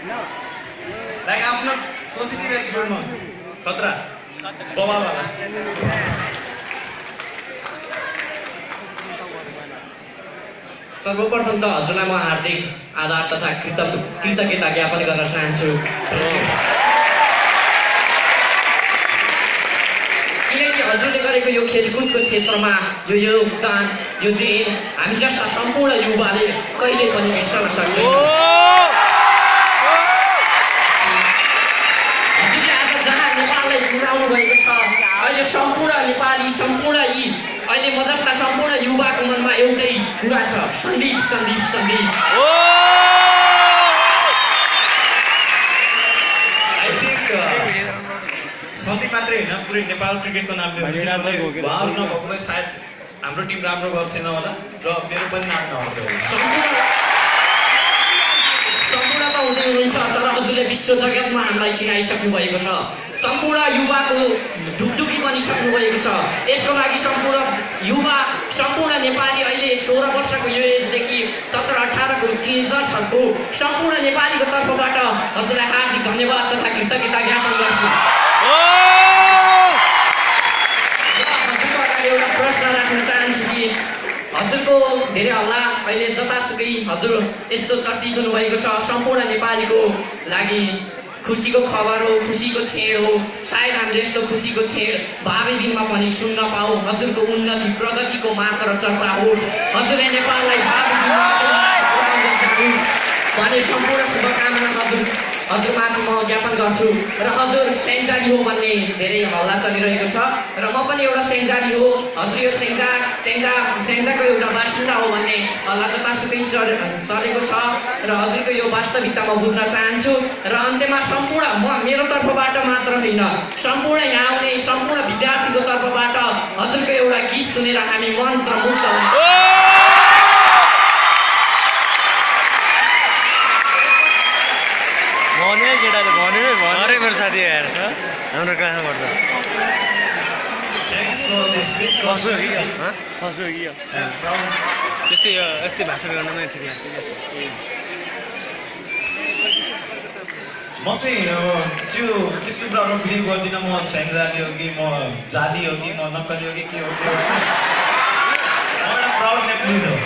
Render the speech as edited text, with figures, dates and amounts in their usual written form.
Like आफ्नो positive एटिट्युडमा खतरा बवाल होला। सर्वप्रथम त हजुरलाई म हार्दिक आभार तथा कृतज्ञता ज्ञापन गर्न चाहन्छु, किनकि हजुरले गरेको यो खेलकुदको क्षेत्रमा यो योगदान, यो देन हामी जस्ता सम्पूर्ण युवाले कहिले पनि बिर्सन सक्दैनौँ। हजुरले आज जहाँ नेपाललाई पुर्याउनु भएको छ, अहिले सम्पूर्ण नेपाली, सम्पूर्ण यी अहिले म जस्ता सम्पूर्ण युवाको मनमा एउटै कुरा छ, सन्दीप सन्दीप सन्दीप। आई थिङ्क सन्दीप मात्रै होइन, पुरै नेपाल क्रिकेटको नाम उहाँहरू नभएकोलाई सायद हाम्रो टिम राम्रो गएको थिएन होला र मेरो पनि नाम नआउँथ्यो। सम्पूर्ण त हुँदै हुनुहुन्छ, तर हजुरले विश्व जगतमा हामीलाई चिनाइसक्नु भएको छ, सम्पूर्ण युवाको ढुकढुकी बनिसक्नु भएको छ। यसको लागि सम्पूर्ण युवा, सम्पूर्ण नेपाली अहिले 16 वर्षको यो एजदेखि 17-18को टिनेजर्सहरूको सम्पूर्ण नेपालीको तर्फबाट हजुरलाई हार्दिक धन्यवाद तथा कृतज्ञता ज्ञापन गर्छु। हजुरको अगाडि एउटा प्रश्न राख्न चाहन्छु कि हजुरको धेरै हल्ला अहिले जतासुकै हजुर यस्तो चर्चित हुनुभएको छ, सम्पूर्ण नेपालीको लागि खुसीको खबर हो, खुसीको छेड हो। सायद हामीले यस्तो खुसीको छेड भावी दिनमा पनि सुन्न पाऊँ, हजुरको उन्नति प्रगतिको मात्र चर्चा होस्, हजुरले नेपाललाई भावी दिनमा भने सम्पूर्ण शुभकामना हजुरमाथि म ज्ञापन गर्छु। र हजुर सेन्जाली हो भन्ने धेरै हल्ला चलिरहेको छ र म पनि एउटा सेन्जाली हो, हजुर यो सेन्जाको एउटा बासिन्दा हो भन्ने हल्ला जतासुकै चलेको छ र हजुरको यो वास्तविकता म बुझ्न चाहन्छु। र अन्त्यमा सम्पूर्ण मेरो तर्फबाट मात्र होइन, सम्पूर्ण यहाँ आउने सम्पूर्ण विद्यार्थीको तर्फबाट हजुरको एउटा गीत सुनेर हामी मन्त्रमुग्ध हौँ। अरे मेरो साथी यार हाम्रो कहाँ पर्छ त्यस्तै भाषण गर्नमा ठिक लाग्छ। म चाहिँ त्यो त्यस्तो कुराहरू बिलिभ गर्दिनँ। म सेन्जाली हो कि म जाली हो कि म नक्कली हो कि के हो, म एउटा प्राउड नेप्लिज हो।